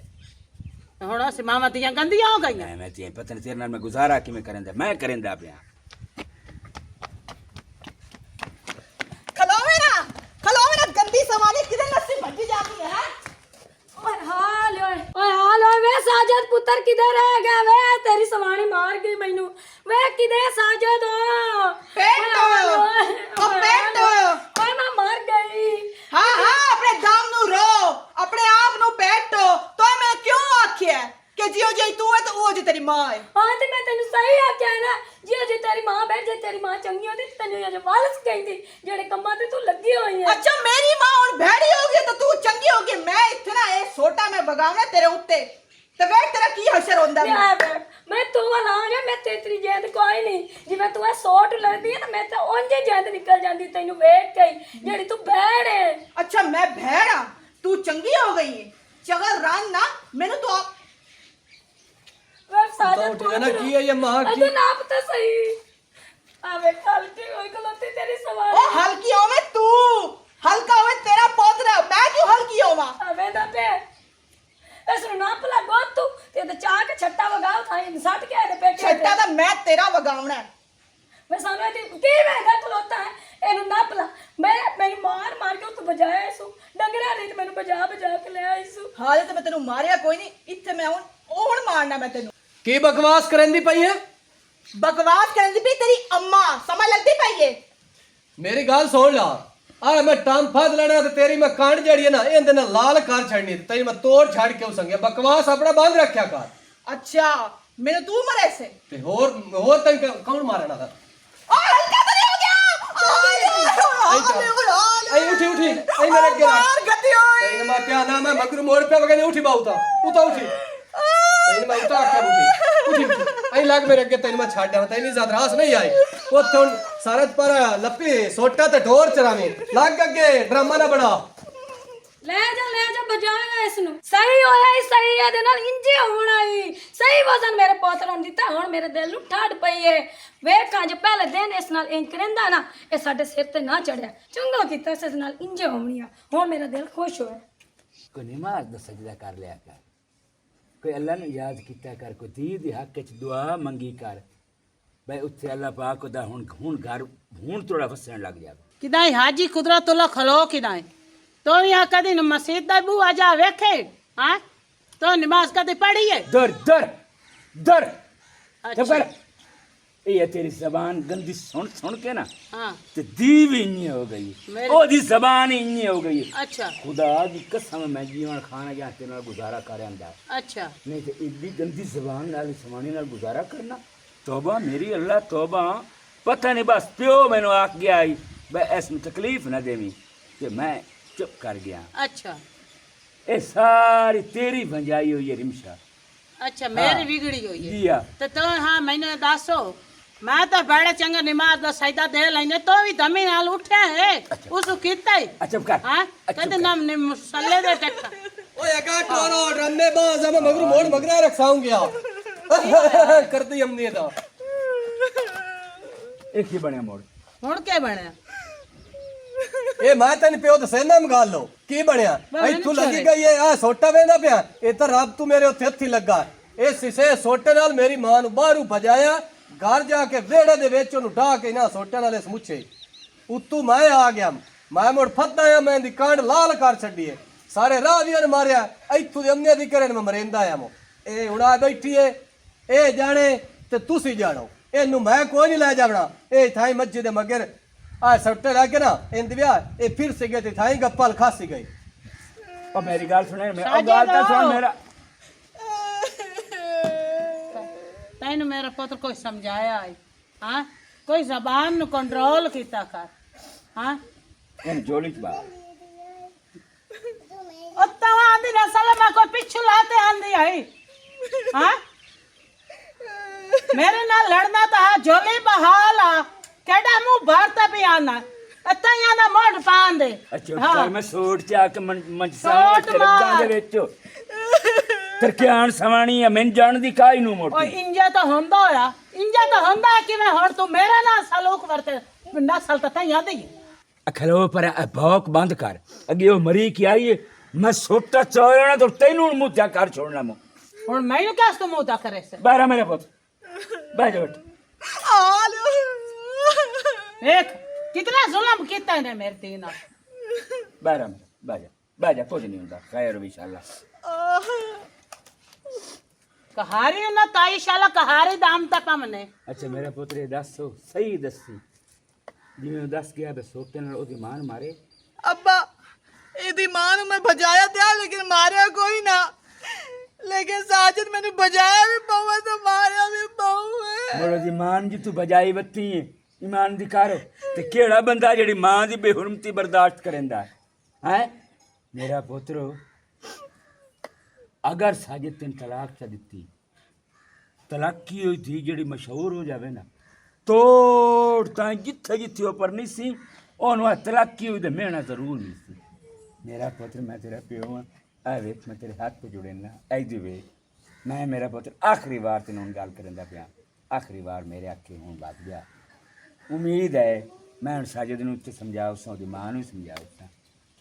ਹੁਣ ਅਸੀਂ ਮਾਵਾਂ ਦੀਆਂ ਗੰਦੀਆਂ ਹੋ ਗਈਆਂ मैं ते पता नहीं तेरे नाल मैं गुजारा किवें करंदा मैं करंदा पिया खलो मेरा गंदी सवारी किधर लस्सी भट्टी जाती है ਓਏ ਹਾਲ ਓਏ ਵੇ ਸਾਜਦ ਪੁੱਤਰ ਕਿਧਰ ਰਹਿ ਗਿਆ ਵੇ ਤੇਰੀ ਸਵਾਣੀ ਮਾਰ ਗਈ ਮੈਨੂੰ ਵੇ ਕਿਦੇ ਸਾਜਦ पेट ओ पेट ਓਏ ਮੈਂ ਮਰ ਗਈ हाँ हाँ अपने दाम नु रो अपने आप नु बैठो तो मैं क्यों आखिया कि जियो जे तू है तो वो जे तेरी मां है ਹਾਂ ਤੇ ਮੈਂ ਤੈਨੂੰ ਸਹੀ ਆਖਿਆ ਨਾ ਜੇ ਤੇਰੀ ਮਾਂ ਬੈਠ ਜੇ ਤੇਰੀ ਮਾਂ ਚੰਗੀ ਹੁੰਦੀ ਤੇ ਤੈਨੂੰ ਅਜੇ ਵਾਲਸ ਕਹਿੰਦੀ ਜਿਹੜੇ ਕੰਮਾਂ ਤੇ ਤੂੰ ਲੱਗੀ ਹੋਈ ਹੈ अच्छा मेरी मां हुन भैड़ी हो गई तो तू चंगी हो गई मैं इतना ए सोटा में बगावना तेरे उत्ते ते वेख तेरा की हशर होंदा ਮੈਂ ਤੂੰ ਵਾਲਾ ਜਾ ਮੈਂ ਤੇਰੀ ਜਿੰਦ ਕੋਈ ਨਹੀਂ ਜਿਵੇਂ ਤੂੰ ਇਹ ਸੋਟ ਲੱਗਦੀ ਹੈ ਨਾ ਮੈਂ ਤਾਂ ਉਂਝ ਜਿੰਦ ਨਿਕਲ ਜਾਂਦੀ ਤੈਨੂੰ ਵੇਖ ਕੇ ਜਿਹੜੀ ਤੂੰ ਭੈੜ ਹੈ अच्छा मैं भैड़ा तू चंगी हो गई है चगल रान ना मैंने तो वे साजद तो उठ ना की है ये मां की अरे नाप तो सही आवे कल की होई गलती तेरी सवाल ओ हल्की हो मैं तू ਇਹਨੂੰ ਨਾ ਭਲਾ ਗੋਤ ਤੂੰ ਤੇ ਇਹਦੇ ਚਾਹ ਕੇ ਛੱਟਾ ਵਗਾਓ ਥਾਈ ਸੱਟ ਕੇ ਇਹਦੇ ਪੇਟੇ ਛੱਟਾ ਤਾਂ ਮੈਂ ਤੇਰਾ ਵਗਾਉਣਾ ਹੈ। ਮੈਂ ਸਾਨੂੰ ਇਹਦੀ ਕੀ ਵੇਗਾ ਖਲੋਤਾ ਹੈ ਇਹਨੂੰ ਨਾ ਭਲਾ ਮੈਨੂੰ ਮਾਰ ਕੇ ਉੱਥੇ ਬਜਾਇਆ ਇਸੂ ਡੰਗਰਾਂ ਨਹੀਂ ਤੇ ਮੈਨੂੰ ਬਜਾ ਕੇ ਲੈ ਆਈ ਸੂ ਹਾਲੇ ਤਾਂ ਮੈਂ ਤੈਨੂੰ ਮਾਰਿਆ ਕੋਈ ਨਹੀਂ, ਇੱਥੇ ਮੈਂ ਹੁਣ ਮਾਰਨਾ ਮੈਂ ਤੈਨੂੰ। ਕੀ ਬਕਵਾਸ ਕਰੰਦੀ ਪਈ ਹੈ? ਬਕਵਾਸ ਕਰਨ ਦੀ ਵੀ ਤੇਰੀ ਅੰਮਾ ਸਮਝ ਲੱਗਦੀ ਪਈ ਏ। ਮੇਰੀ ਗੱਲ ਸੁਣ ਲਾ, ਆ ਮੈਂ ਟਾਮ ਫੜ ਲੈਣਾ ਤੇ ਤੇਰੀ ਮੈਂ ਕਾਂਡ ਜਿਹੜੀ ਹੈ ਨਾ ਇਹਦੇ ਨਾਲ ਲਾਲ ਕਰ ਛੱਡਣੀ, ਤੇਰੀ ਮੈਂ ਤੋੜ ਛੱਡ ਕੇ ਸੰਗਿਆ। ਬਕਵਾਸ ਆਪਣਾ ਬੰਦ ਰੱਖਿਆ ਕਰ। ਅੱਛਾ ਮੈਨੂੰ ਤੂੰ ਮਰੇ ਸੇ ਤੇ ਹੋਰ ਤੈਨੂੰ ਕੌਣ ਮਾਰਨਾ ਦਾ? ਆ ਹਲਕਾ ਤਾਂ ਨਹੀਂ ਹੋ ਗਿਆ। ਆਈ ਉਠੀ ਆਈ ਮੇਰੇ ਅੱਗੇ ਮਾਰ ਗੱਦੀ ਓਏ। ਤੈਨੂੰ ਮੈਂ ਪਿਆ ਨਾ ਮੈਂ ਮਗਰ ਮੋੜ ਪਿਆ ਵਗੇ ਉਠੀ ਬਾਉਤਾ ਉਠੀ ਤੈਨੂੰ ਮੈਂ ਉਤਾ ਆਖਿਆ ਉਠੀ ਆਈ ਲੱਗ ਮੇਰੇ ਅੱਗੇ, ਤੈਨੂੰ ਮੈਂ ਛੱਡ ਆਵਾਂ, ਤੈਨੂੰ ਜ਼ਿਆਦਾ ਰਾਸ ਨਹੀਂ ਆਈ। ਉੱਥੇ ਹੁਣ ਸਾਰਤ ਪਰ ਲੱਪੀ ਸੋਟਾ ਤੇ ਢੋਰ ਚਰਾਵੀਂ ਲੱਗ ਅੱਗੇ, ਡਰਾਮਾ ਨਾ ਬਣਾ। ਲੈ ਜਾ ਬਜਾਏਗਾ ਇਸ ਨੂੰ। ਸਹੀ ਹੋਇਆ ਹੀ ਸਹੀ ਇਹਦੇ ਨਾਲ ਇੰਜੇ ਹੋਣਾ ਹੀ ਸਹੀ ਵਜ਼ਨ ਮੇਰੇ ਪੁੱਤਰ ਨੂੰ ਦਿੱਤਾ। ਹੁਣ ਮੇਰੇ ਦਿਲ ਨੂੰ ਠਾੜ ਪਈ ਏ। ਵੇਖਾਂ ਜੇ ਪਹਿਲੇ ਦਿਨ ਇਸ ਨਾਲ ਇੰਜ ਕਰਦਾ ਨਾ ਇਹ ਸਾਡੇ ਸਿਰ ਤੇ ਨਾ ਚੜਿਆ, ਚੰਗਾ ਕੀਤਾ ਇਸ ਨਾਲ ਇੰਜੇ ਹੋਣੀਆਂ। ਹੁਣ ਮੇਰਾ ਦਿਲ ਖੁਸ਼ ਹੋਇਆ। ਕੋਈ ਨਮਾਜ਼ ਦਾ ਸਜਦਾ ਕਰ ਲਿਆ ਕਰ, ਕੋਈ ਅੱਲਾ ਨੂੰ ਯਾਦ ਕੀਤਾ ਕਰ, ਕੋਈ ਧੀ ਦੇ ਹੱਕ 'ਚ ਦੁਆ ਮੰਗੀ ਕਰ ਬਈ ਉੱਥੇ ਅੱਲਾ ਪਾਕ ਦਾ ਹੁਣ ਘਰ ਹੁਣ ਥੋੜਾ ਵਸਣ ਲੱਗ ਜਾਵੇ। किदाई हाजी कुदरतुल्लाह खलो किदाई तो यहाँ कदी न मस्जिद दा बुआ जा वेखे हाँ तो नमाज कदी पढ़ी है दर अच्छा। कर ये तेरी जबान गंदी सुन के ना हाँ ते दी भी इन्नी हो गई, ओदी जबान ही इन्नी हो गई। अच्छा खुदा दी कसम मैं जीवन खाना या तेरे नाल गुजारा करंदा अच्छा नहीं ते इतनी गंदी जबान नाल समानी नाल गुजारा करना। तौबा मेरी अल्लाह तौबा। पता नहीं बस प्यो मैनू आख गया आई बे इसमें तकलीफ ना देवी ते मैं चुप कर गया। अच्छा ये सारी तेरी भंजाई हुई है रिमशा। अच्छा मेरी हाँ। बिगड़ी हुई है जिया तो हाँ मैंने दसो मैं तो बड़े चंगा नमाज दा सजदा दे लेने तो भी दमी नाल उठे है उस कीता ही अच्छा कर हाँ कहते नाम ने मुसल्ले दे टक्का ओए अगा टोरो रन्ने बाज अब मगर मोड़ मगरा रखसाऊं गया कर दी हमने दा एक ही बने मोड़ हुण के बने ए मैं तन पियो तो सेना मंगा लो की बनया मैं तू नहीं लगी करे। गई है आ सोटा वेंदा पिया ए तो रब तू मेरे उत्थे हत्थी लगा ए सिसे सोटे नाल मेरी मां नु बाहरों भजाया घर जाके वेड़े दे विच ओनु ढा के ना सोटे नाल समूचे उतू मैं आ गया मैं मुड़ फत्ता आया मैं दी कांड लाल कर छड़ी है सारे रावियां ने मारया इथू दे अमने दी करे मैं मरेंदा आया मो ए हुण आ बैठी है ए जाने ते तुसी जानो एनु मैं कोई नहीं ले जावना ए थाई मस्जिद मगर आ सट्टे लाके ना इंद ब्याह ए फिर से गए थाई गप्पल खासी गई। और मेरी गाल सुने मैं और गाल तो सुन मेरा तैन मेरा पुत्र कोई समझाया है हाँ कोई जबान नु कंट्रोल कीता कर हाँ इन जोली च बाहर तवा आंदी नसल में कोई पिछू लाते आंदी है हाँ मेरे नाल लड़ना तो है जोली बहाला केडा मुंह भरता भी आना अत्ता यादा मोड़ पान दे अच्छा कर मैं सोट चा के मंच सोट सामने रब्बां दे विच तरक्यान सवानी है मैं जान दी काई नु ओ मोटी इंजा तो होंदा होया इंजा तो होंदा है कि मैं हुण तू मेरा ना सलूक वरते नसल तो तई आंदी खलो पर भौक बंद कर अगे वो मरी की आई है मैं सोटा चोरना तो तेनू मुंह त्या कर छोड़ना मो हुण मैनू क्या तू मुंह दा करे से बाहर मेरे पुत बैठ बैठ देख कितना जुल्म कीता है मेरे ती नाल बाहर बाजा कुछ नहीं होता खैर इंशाल्लाह कहारी ना ताई शाला कहारी दाम तक हमने अच्छा मेरा पुत्र दसो सही दसी जिवें दस गया बे सोटे नाल ओदी मान मारे अब्बा ਇਹਦੀ ਮਾਂ ਨੂੰ ਮੈਂ ਭਜਾਇਆ ਤੇ ਲੇਕਿਨ ਮਾਰਿਆ ਕੋਈ ਨਾ लेकिन साजिद मैंने बजाया भी पवा तो मारा भी पवा मोड़ो जी मान जी तू बजाई बत्ती है ईमान दी कर ते केड़ा बंदा जेड़ी मां दी बेहुरमती बर्दाश्त करेंदा है मेरा पुत्रो अगर साजिद तेन तलाक च दित्ती तलाक की हुई थी जेड़ी मशहूर हो जावे ना तोड़ तां जिथे जिथे ऊपर नहीं सी ओनू तलाक की हुई ते मेहना जरूर नहीं सी मेरा पुत्र मैं तेरा प्यो हां आ वेख मैं तेरे हाथ पे जुड़े ना ऐदी वे मैं मेरा पुत्र आखिरी बार तेन हुण गल करन दा पिया आखिरी बार मेरे आखे हुण बात गया उम्मीद है मैं हुण साजिद नूं ते समझाऊ सां ओदी मां नूं समझाऊ सां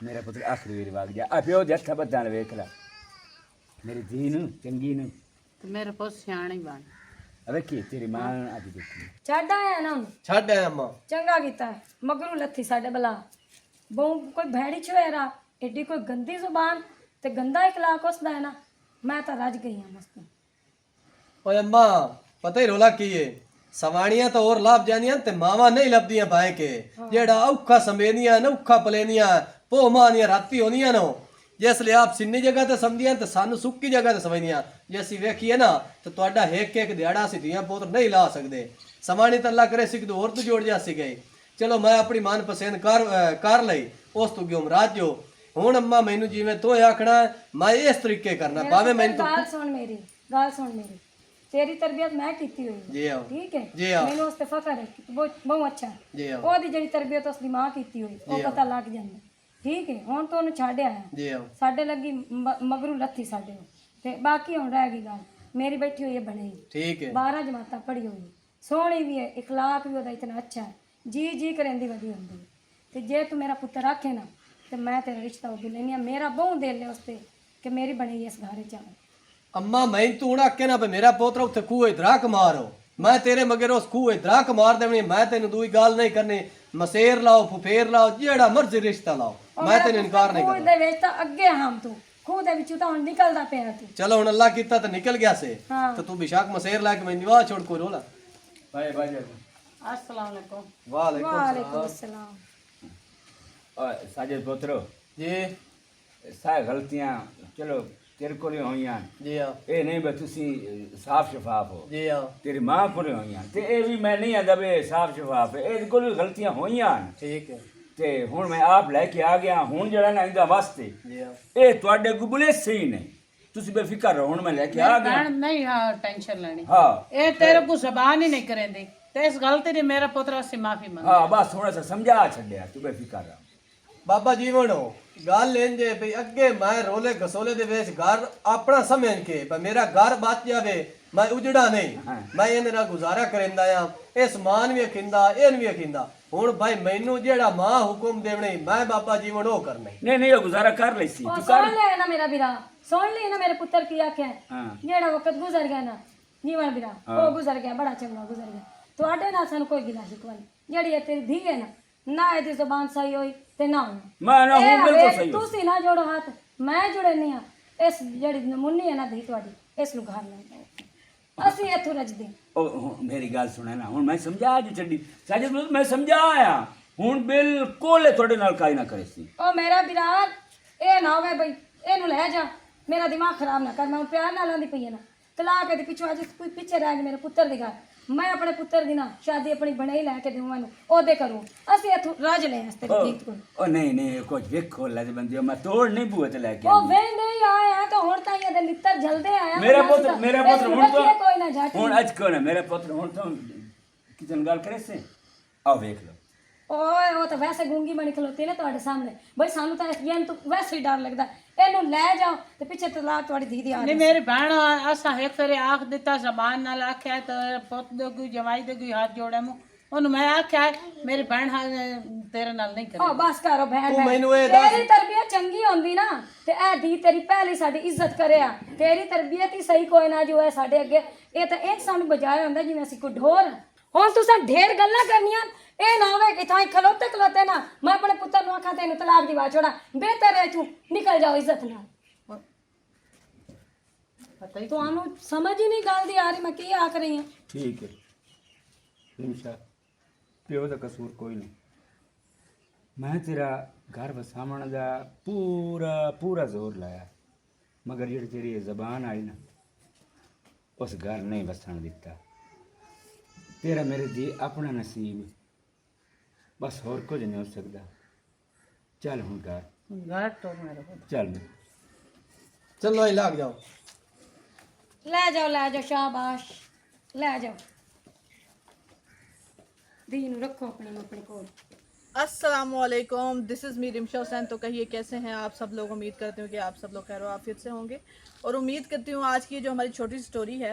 मेरा पुत्र आखिरी बार वाग गया आ प्यो दे हत्थां बद्दां वेख ला मेरी धी नू चंगी नू ਤੇ ਮੇਰੇ ਪੁੱਤ ਸਿਆਣੀ ਬਣ अबे की तेरी मां आज देखी ਛੱਡ ਆਇਆ ਨਾ ਉਹਨੂੰ ਛੱਡ ਆਇਆ ਅੰਮਾ ਚੰਗਾ ਕੀਤਾ ਹੈ। ਮਗਰੂ ਲੱਥੀ ਸਾਡੇ ਬਲਾ ਬਹੁ ਕੋਈ ਭੈੜੀ ਛਵੇਰਾ ਏਡੀ ਕੋਈ ਗੰਦੀ ਜ਼ੁਬਾਨ ਤੇ ਗੰਦਾ ਇਖਲਾਕ ਉਸਦਾ ਹੈ ਨਾ ਮੈਂ ਤਾਂ ਰੱਜ ਗਈ ਹਾਂ ਮਸਤ ਓਏ ਅੰਮਾ ਪਤਾ ਹੀ ਰੋਲਾ ਕੀ ਏ ਸਵਾਣੀਆਂ ਤਾਂ ਹੋਰ ਲੱਭ ਜਾਂਦੀਆਂ ਤੇ ਮਾਵਾਂ ਨਹੀਂ ਲੱਭਦੀਆਂ ਭਾਏ ਕੇ ਜਿਹੜਾ ਔਖਾ ਸਮੇਨੀਆਂ ਨਾ ਔਖਾ ਪਲੇਨੀਆਂ ਭੋ ਮਾਨੀਆਂ ਰਾਤੀ ਹੋਣੀਆਂ ਨਾ ਜਿਸ ਲਈ ਆਪ ਸਿੰਨੀ ਜਗ੍ਹਾ ਤੇ ਸਮਝੀਆਂ ਤੇ ਸਾਨੂੰ ਸੁੱਕੀ ਜਗ੍ਹਾ ਤੇ ਸਮਝਦੀਆਂ ਜੇ ਅਸੀਂ ਵੇਖੀਏ ਨਾ ਤਾਂ ਤੁਹਾਡਾ ਇੱਕ ਦਿਹਾੜਾ ਅਸੀਂ ਦੀਆਂ ਪੁੱਤਰ ਨਹੀਂ ਲਾ ਸਕਦੇ ਸਵਾਣੀ ਤਾਂ ਅੱਲਾ ਕਰੇ ਸੀ ਕਿ ਹੋਰ ਤੋਂ ਜੋੜ ਜਾ ਸੀ ਗਏ ਚਲੋ ਮੈਂ ਆਪਣੀ ਮਨ ਪਸੰਦ ਕਰ ਲਈ ਉਸ ਤੋਂ ਗਿਓ ਰਾਜੋ ਹੁਣ ਅੰਮਾ ਮੈਨੂੰ ਜਿਵੇਂ ਤੂੰ ਆਖਣਾ ਮੈਂ ਇਸ ਤਰੀਕੇ ਕਰਨਾ ਭਾਵੇਂ ਮੈਨੂੰ ਗੱਲ ਸੁਣ ਮੇਰੀ ਤੇਰੀ ਤਰਬੀਅਤ ਮੈਂ ਕੀਤੀ ਹੋਈ ਹੈ ਜੀ ਆਓ ਠੀਕ ਹੈ ਜੀ ਆਓ ਮੈਨੂੰ ਉਸ ਤੇ ਫਖਰ ਹੈ ਕਿ ਬਹੁਤ ਅੱਛਾ ਹੈ। ਜੀ ਆਓ ਉਹਦੀ ਜਿਹੜੀ ਤਰਬੀਅਤ ਉਸ ਦੀ ਮਾਂ ਕੀਤੀ ਹੋਈ ਉਹ ਪਤਾ ਲੱਗ ਜਾਂਦਾ ਠੀਕ ਹੈ ਹੁਣ ਤੋਂ ਉਹਨੂੰ ਛੱਡ ਆਇਆ ਜੀ ਆਓ ਸਾਡੇ ਲੱਗੀ ਮਗਰੂ ਲੱਥੀ ਸਾਡੇ ਨੂੰ। ਤੇ ਬਾਕੀ ਹੁਣ ਰਹਿ ਗਈ ਗੱਲ ਮੇਰੀ ਬੈਠੀ ਹੋਈ ਹੈ ਬਣੀ ਠੀਕ ਹੈ 12 ਜਮਾਤਾਂ ਪੜ੍ਹੀ ਹੋਈ ਸੋਹਣੀ ਵੀ ਹੈ ਇਖਲਾਕ ਵੀ ਉਹਦਾ ਇਤਨਾ ਅੱਛਾ ਹੈ ਜੀ ਕਰੇਂਦੀ ਵਧੀ ਹੁੰਦੀ ਹੈ। ਤੇ ਜੇ ਤੂੰ ਮੇਰਾ ਪੁੱਤਰ ਆਖੇ ਨਾ ਤੇ ਮੈਂ ਤੇਰਾ ਰਿਸ਼ਤਾ ਉਹ ਵੀ ਲੈਣੀ ਆ ਮੇਰਾ ਬਹੁਤ ਦਿਲ ਹੈ ਉਸ ਤੇ ਕਿ ਮੇਰੀ ਬਣੀ ਇਸ ਘਰ ਚ ਆਵੇ ਅੰਮਾ ਮੈਂ ਤੂੰ ਹੁਣ ਆਖੇ ਨਾ ਵੀ ਮੇਰਾ ਪੋਤਰਾ ਉੱਥੇ ਖੂਹੇ ਦਰਾਕ ਮਾਰੋ ਮੈਂ ਤੇਰੇ ਮਗਰ ਉਸ ਖੂਹੇ ਦਰਾਕ ਮਾਰ ਦੇਵਣੀ ਮੈਂ ਤੈਨੂੰ ਦੂਈ ਗੱਲ ਨਹੀਂ ਕਰਨੀ ਮਸੇਰ ਲਾਓ ਫੁਫੇਰ ਲਾਓ ਜਿਹੜਾ ਮਰਜ਼ੀ ਰਿਸ਼ਤਾ ਲਾਓ ਮੈਂ ਤੈਨੂੰ ਇਨਕਾਰ ਨਹੀਂ ਖੂਹ ਕਰਦਾ ਦੇ ਵਿੱਚ ਤਾਂ ਅੱਗੇ ਹਮ ਤੂੰ ਖੂਹ ਦੇ ਵਿੱਚੋਂ ਤਾਂ ਹੁਣ ਨਿਕਲਦਾ ਪਿਆ ਤੂੰ ਚਲੋ ਹੁਣ ਅੱਲਾ ਕੀਤਾ ਤਾਂ ਨਿਕਲ ਗਿਆ ਸੇ ਹਾਂ। ਤਾਂ ਤੂੰ ਬਿਸ਼ਾਕ ਮਸੇਰ ਲਾ ਕੇ ਮੈਂ ਨਿਵਾਹ ਛੋੜ ਕੋ ਰੋਲਾ भाई भाई ਅਸਲਾਮ ਅਲੈਕੁਮ ਵਾਲੇਕੁਮ ਵਾਲੇਕੁਮ अस्सलाम और साजिद पुत्रो ਜੀ सारे गलतियां चलो तेरे को होइयां ਜੀ ਆ ਇਹ ਨਹੀਂ ਬਈ ਤੁਸੀਂ ਸਾਫ ਸ਼ਫਾਫ ਹੋ ਜੀ ਆ ਤੇਰੀ ਮਾਂ ਕੋਲ ਹੋਈਆਂ ਤੇ ਇਹ ਵੀ ਮੈਂ ਨਹੀਂ ਆਂਦਾ ਵੀ ਸਾਫ ਸ਼ਫਾਫ ਹੈ ਇਹਦੇ ਕੋਲ ਵੀ ਗਲਤੀਆਂ ਹੋਈਆਂ ਠੀਕ ਹੈ ਤੇ ਹੁਣ ਮੈਂ ਆਪ ਲੈ ਕੇ ਆ ਗਿਆ ਹੁਣ ਜਿਹੜਾ ਨਾ ਇਹਦਾ ਵਾਸਤੇ ਜੀ ਆ ਇਹ ਤੁਹਾਡੇ ਗੁਬਲੇ ਸਹੀ ਨੇ ਤੁਸੀਂ ਬੇਫਿਕਰ ਰਹੋ ਹੁਣ ਮੈਂ ਲੈ ਕੇ ਆ ਗਿਆ ਭੈਣ ਨਹੀਂ ਹਾਂ ਟੈਨਸ਼ਨ ਲੈਣੀ ਹਾਂ ਇਹ ਤੇਰੇ ਕੋ ਜ਼ਬਾਨ ਹੀ ਨਹੀਂ ਕਰੇਂਦੀ ਤੇ ਇਸ ਗਲਤੀ ਦੀ ਮੇਰਾ ਪੁੱਤਰ ਅਸੀਂ ਮਾਫੀ ਮੰਗ ਹਾਂ ਬਸ ਥੋੜਾ ਸਾ ਸਮਝਾ ਛੱਡਿਆ ਤੂੰ ਬੇਫਿਕਰ ਰਹ ਬਾਬਾ ਜੀਵਨੋ ਗੱਲ ਇੰਜੇ ਭਈ ਅੱਗੇ ਮੈਂ ਰੋਲੇ ਘਸੋਲੇ ਦੇ ਵਿੱਚ ਘਰ ਆਪਣਾ ਸਮਝ ਕੇ ਪਰ ਮੇਰਾ ਘਰ ਬਚ ਜਾਵੇ ਮੈਂ ਉਜੜਾ ਨਹੀਂ ਮੈਂ ਇਹਦੇ ਨਾਲ ਗੁਜ਼ਾਰਾ ਕਰਿੰਦਾ ਆ ਇਹ ਸਮਾਨ ਵੀ ਅਖਿੰਦਾ ਇਹਨ ਵੀ ਅਖਿੰਦਾ ਹੁਣ ਭਾਈ ਮੈਨੂੰ ਜਿਹੜਾ ਮਾਂ ਹੁਕਮ ਦੇਵਣੀ ਮੈਂ ਬਾਬਾ ਜੀਵਨ ਉਹ ਕਰਨਾ ਨਹੀਂ ਉਹ ਗੁਜ਼ਾਰਾ ਕਰ ਲਈ ਸੀ ਉਹ ਤੂੰ ਕਰ ਸੁਣ ਲੈ ਨਾ ਮੇਰਾ ਵੀਰਾ ਸੁਣ ਲਈ ਨਾ ਮੇਰੇ ਪੁੱਤਰ ਕੀ ਆਖਿਆ ਹਾਂ ਜਿਹੜਾ ਵਕਤ ਗੁਜ਼ਰ ਗਿਆ ਨਾ ਜੀਵਨ ਵੀਰਾ ਉਹ ਗੁਜ਼ਰ ਗਿਆ ਬੜਾ ਚੰਗਾ ਗੁਜ਼ਰ ਗਿਆ ਤੁਹਾਡੇ ਨਾਲ ਸਾਨੂੰ ਕੋਈ ਗਿਲਾ ਸ਼ਿਕਵਾ ਨਹੀਂ ਜਿਹੜੀ ਇਹ ਤੇਰੀ ਧੀ ਹੈ ਨਾ ਇਹਦੀ ਜ਼ਬਾਨ ਸਹੀ ਹੋਈ ਤੇ ਨਾ ਹੋਈ ਮੈਂ ਨਾ ਹੁਣ ਬਿਲਕੁਲ ਸਹੀ ਹੋ ਤੁਸੀਂ ਨਾ ਜੋੜੋ ਹੱਥ ਮੈਂ ਜੁੜੇ ਨਹੀਂ ਆ ਇਸ ਜਿਹੜੀ ਨਮੂਨੀ ਹੈ ਨਾ ਧੀ ਤੁਹਾਡੀ ਇਸ ਨੂੰ ਘਰ ਲੈ ਜਾਓ ਅਸੀਂ ਇੱਥੋਂ ਰੱਜਦੇ ਉਹ ਮੇਰੀ ਗੱਲ ਸੁਣੇ ਨਾ ਹੁਣ ਮੈਂ ਸਮਝਾ ਜੀ ਛੱਡੀ ਸਾਜੇ ਮੈਂ ਸਮਝਾਇਆ ਹੁਣ ਬਿਲਕੁਲ ਤੁਹਾਡੇ ਨਾਲ ਕਾਈ ਨਾ ਕਰੇ ਸੀ ਉਹ ਮੇਰਾ ਵੀਰਾਨ ਇਹ ਨਾ ਹੋਵੇ ਬਈ ਇਹਨੂੰ ਲੈ ਜਾ ਮੇਰਾ ਦਿਮਾਗ ਖਰਾਬ ਨਾ ਕਰ ਮੈਂ ਹੁਣ ਪਿਆਰ ਨਾਲ ਆਂਦੀ ਪਈ ਹੈ ਨਾ ਤਲਾਕ ਦੇ ਪਿੱਛੋਂ ਅੱਜ ਕੋਈ ਪਿੱਛੇ ਰਹਿ ਗਿਆ ਮੇਰੇ ਪੁੱਤਰ ਦੀ ਗੱਲ ਮੈਂ ਆਪਣੇ ਪੁੱਤਰ ਦੀ ਨਾ ਸ਼ਾਦੀ ਆਪਣੀ ਬਣਾਈ ਲੈ ਕੇ ਦੇਵਾਂ ਨੂੰ ਉਹਦੇ ਕਰੂੰ ਅਸੀਂ ਇੱਥੋਂ ਰਾਜ ਲੈ ਆਸਤੇ ਪ੍ਰੀਤ ਕੋਲ ਉਹ ਨਹੀਂ ਕੁਝ ਵੇਖੋ ਲੈ ਬੰਦੇ ਮੈਂ ਤੋੜ ਨਹੀਂ ਬੂਏ ਤੇ ਲੈ ਕੇ ਉਹ ਵੇਂਦੇ ਹੀ ਆਇਆ ਤਾਂ ਹੁਣ ਤਾਂ ਇਹਦੇ ਲਿੱਤਰ ਜਲਦੇ ਆਇਆ ਮੇਰਾ ਪੁੱਤਰ ਹੁਣ ਤਾਂ ਕੋਈ ਨਾ ਜਾਟੀ ਹੁਣ ਅੱਜ ਕੋਣ ਮੇਰਾ ਪੁੱਤਰ ਹੁਣ ਤਾਂ ਕਿਤਨ ਗੱਲ ਕਰੇ ਸੇ ਆਓ ਵੇਖ ਲਓ ਓਏ ਉਹ ਤਾਂ ਵੈਸੇ ਗੂੰਗੀ ਬਣੀ ਖਲੋਤੀ ਨਾ ਤੁਹਾਡੇ ਸਾਹਮਣੇ ਬਈ ਸਾਨੂੰ ਤਾਂ ਇਸ ਗੇਮ ਤੋਂ ਵੈਸੇ ਹੀ ਡਰ ਲੱਗਦਾ ਇਹਨੂੰ ਲੈ ਜਾਓ ਤੇ ਪਿੱਛੇ ਤਲਾਕ ਤੁਹਾਡੀ ਦੀਦੀ ਆ ਨਹੀਂ ਮੇਰੀ ਭੈਣ ਅਸਾਂ ਇੱਕ ਫੇਰੇ ਆਖ ਦਿੱਤਾ ਜ਼ਬਾਨ ਨਾਲ ਆਖਿਆ ਤੇ ਪੁੱਤ ਦੇ ਕੋਈ ਜਵਾਈ ਦੇ ਕੋਈ ਹੱਥ ਜੋੜਿਆ ਮੂੰ ਉਹਨੂੰ ਮੈਂ ਆਖਿਆ ਮੇਰੀ ਭੈਣ ਤੇਰੇ ਨਾਲ ਨਹੀਂ ਕਰੇ ਓ ਬਸ ਕਰੋ ਭੈਣ ਤੂੰ ਮੈਨੂੰ ਇਹ ਦੱਸ ਤੇਰੀ ਤਰਬੀਅਤ ਚੰਗੀ ਹੁੰਦੀ ਨਾ ਤੇ ਇਹ ਦੀ ਤੇਰੀ ਪਹਿਲੀ ਸਾਡੀ ਇੱਜ਼ਤ ਕਰਿਆ ਤੇਰੀ ਤਰਬੀਅਤ ਹੀ ਸਹੀ ਕੋਈ ਨਾ ਜੋ ਹੈ ਸਾਡੇ ਅੱਗੇ ਇਹ ਤਾਂ ਇੱਕ ਸਾਨੂੰ ਬਜਾਇਆ ਹੁੰਦਾ ਜਿਵੇਂ ਅਸੀਂ ਕੋਈ ਢੋਰ ਹੁਣ ਤੁਸੀਂ ਢੇਰ ਗੱਲਾਂ ਕਰਨੀਆਂ ਇਹ ਨਾ ਹੋਵੇ ਕਿ ਤਾਂ ਖਲੋਤੇ ਨਾ ਮੈਂ ਆਪਣੇ ਪੁੱਤਰ ਨੂੰ ਆਖਾਂ ਤੈਨੂੰ ਤਲਾਕ ਦਿਵਾ ਛੋੜਾ ਬਿਹਤਰ ਹੈ ਤੂੰ ਨਿਕਲ ਜਾਓ ਇੱਜ਼ਤ ਨਾਲ ਪਤਾ ਹੀ ਤੁਹਾਨੂੰ ਸਮਝ ਹੀ ਨਹੀਂ ਗੱਲ ਦੀ ਆ ਰਹੀ ਮੈਂ ਕੀ ਆਖ ਰਹੀ ਹਾਂ ਠੀਕ ਹੈ ਨਿਮਸ਼ਾ ਪਿਓ ਦਾ ਕਸੂਰ ਕੋਈ ਨਹੀਂ ਮੈਂ ਤੇਰਾ ਘਰ ਵਸਾਉਣ ਦਾ ਪੂਰਾ ਜ਼ੋਰ ਲਾਇਆ ਮਗਰ ਜਿਹੜੀ ਤੇਰੀ ਇਹ ਜ਼ਬਾਨ ਆਈ ਨਾ ਉਸ ਘਰ ਨਹੀਂ ਵਸਣ ਦਿੱਤਾ ਤੇਰਾ ਮੇਰੇ ਦੀ ਆਪਣਾ ਨਸੀਬ ਬਸ ਹੋਰ ਕੁਝ ਨਹੀਂ ਹੋ ਸਕਦਾ ਚੱਲ ਹੁਣ ਘਰ ਘਰ ਤੋਂ ਮੇਰੇ ਪੁੱਤ ਚੱਲ ਚਲੋ અહીં લાગ જાઓ ਲੈ ਜਾਓ ਸ਼ਾਬਾਸ਼ ਲੈ ਜਾਓ दी ਨੂੰ ਰੱਖੋ ਆਪਣੇ ਕੋਲ अस्सलामुअलैकुम this is me Rimsha Hussain तो कहिए कैसे हैं आप सब लोग उम्मीद करती हूँ कि आप सब लोग खैर आफियत से होंगे और उम्मीद करती हूँ आज की जो हमारी छोटी सी स्टोरी है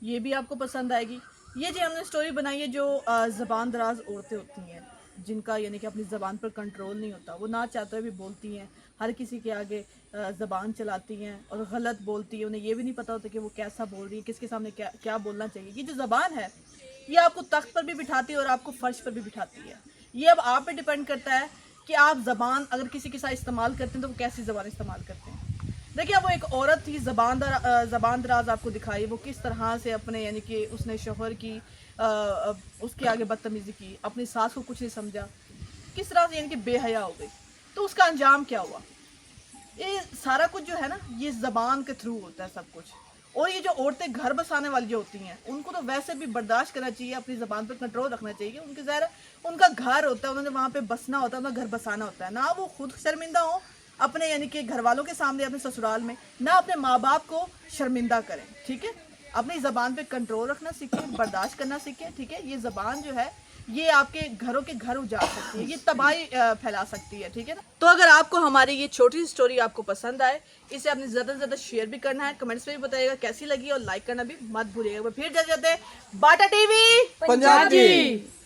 ये भी आपको पसंद आएगी ये जो हमने स्टोरी बनाई है जो ज़बान दराज औरतें होती हैं जिनका यानी कि अपनी ज़बान पर कंट्रोल नहीं होता, वो ना चाहते हुए भी बोलती हैं, हर किसी के आगे ज़बान चलाती हैं और गलत बोलती है, उन्हें ये भी नहीं पता होता कि वो कैसा बोल रही है, किसके सामने क्या क्या बोलना चाहिए। ये जो ज़बान है ये आपको तख्त पर भी बिठाती है और आपको फर्श पर भी बिठाती है। ये अब आप पे डिपेंड करता है कि आप ज़बान अगर किसी के साथ इस्तेमाल करते हैं तो वो कैसी ज़बान इस्तेमाल करते हैं। देखिए वो एक औरत थी, ज़बान दराज आपको दिखाई, वो किस तरह से अपने यानी कि उसने शोहर की उसके आगे बदतमीज़ी की, अपनी सास को कुछ नहीं समझा, किस तरह से यानी कि बेहया हो गई। तो उसका अंजाम क्या हुआ? ये सारा कुछ जो है ना ये ज़बान के थ्रू होता है सब कुछ। और ये जो औरतें घर बसाने वाली जो होती हैं उनको तो वैसे भी बर्दाश्त करना चाहिए, अपनी ज़बान पर कंट्रोल रखना चाहिए। उनके ज़ाहिर उनका घर होता है, उन्होंने वहाँ पे बसना होता है, उनका घर बसाना होता है। ना वो खुद शर्मिंदा हो अपने यानी कि घर वालों के सामने, अपने ससुराल में, ना अपने माँ बाप को शर्मिंदा करें। ठीक है, अपनी ज़बान पे कंट्रोल रखना सीखें, बर्दाश्त करना सीखें। ठीक है, ये ज़बान जो है ये आपके घरों के घर उजाड़ सकती है, ये तबाही फैला सकती है। ठीक है ना। तो अगर आपको हमारी ये छोटी सी स्टोरी आपको पसंद आए, इसे आपने ज़्यादा से ज़्यादा शेयर भी करना है, कमेंट्स में भी बताइएगा कैसी लगी और लाइक करना भी मत भूलिएगा। फिर जाते बाटा टीवी पंजाबी।